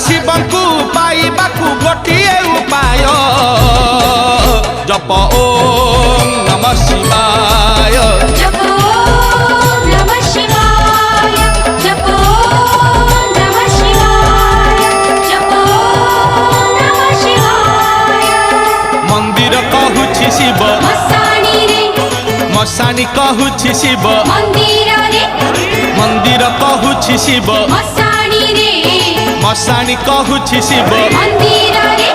शिवंकु पाइबाकु गोटिए उपाय जप ओम नमः शिवाय जप ओम नमः शिवाय जप ओम नमः शिवाय जप ओम नमः शिवाय मंदिर कहूछि शिव मसानी रे मसानी कहूछि शिव मंदिर रे मंदिर कहूछि शिव मसानी रे मसानी कहूछि शिव मंदिर रे